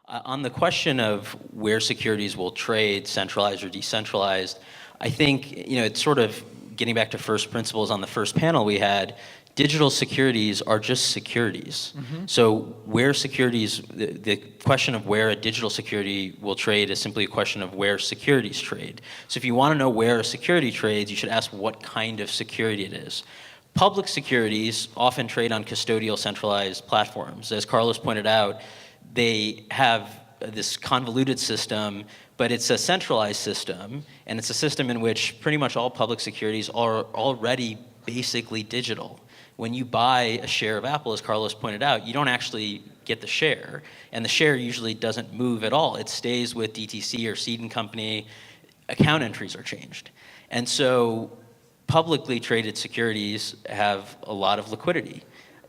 On the question of where securities will trade, centralized or decentralized, I think, it's sort of getting back to first principles on the first panel we had. Digital securities are just securities. So where securities, the question of where a digital security will trade is simply a question of where securities trade. So if you want to know where a security trades, you should ask what kind of security it is. Public securities often trade on custodial centralized platforms. As Carlos pointed out, they have this convoluted system, but it's a centralized system, and it's a system in which pretty much all public securities are already basically digital. When you buy a share of Apple, as Carlos pointed out, you don't actually get the share, and the share usually doesn't move at all. It stays with DTC or Seed and Company. Account entries are changed. And so publicly traded securities have a lot of liquidity.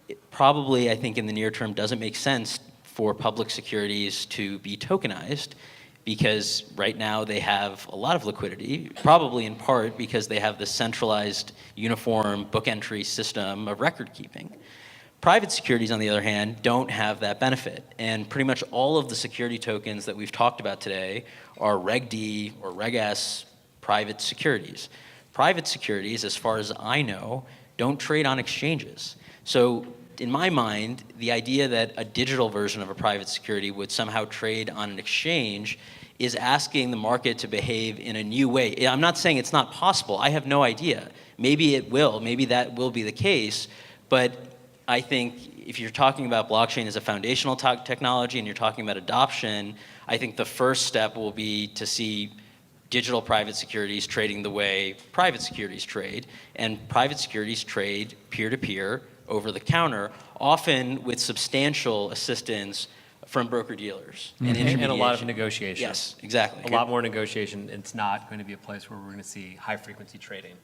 It probably, I think, in the near term doesn't make sense for public securities to be tokenized, because right now they have a lot of liquidity, probably in part because they have this centralized, uniform book entry system of record keeping. Private securities, on the other hand, don't have that benefit. And pretty much all of the security tokens that we've talked about today are Reg D or Reg S private securities. Private securities, as far as I know, don't trade on exchanges. So in my mind, the idea that a digital version of a private security would somehow trade on an exchange is asking the market to behave in a new way. I'm not saying it's not possible. I have no idea. Maybe it will. Maybe that will be the case. But I think if you're talking about blockchain as a foundational technology and you're talking about adoption, I think the first step will be to see digital private securities trading the way private securities trade. And private securities trade peer-to-peer, over the counter, often with substantial assistance from broker-dealers and intermediation. And a lot of negotiation. Yes, exactly. A lot more negotiation. It's not going to be a place where we're going to see high-frequency trading.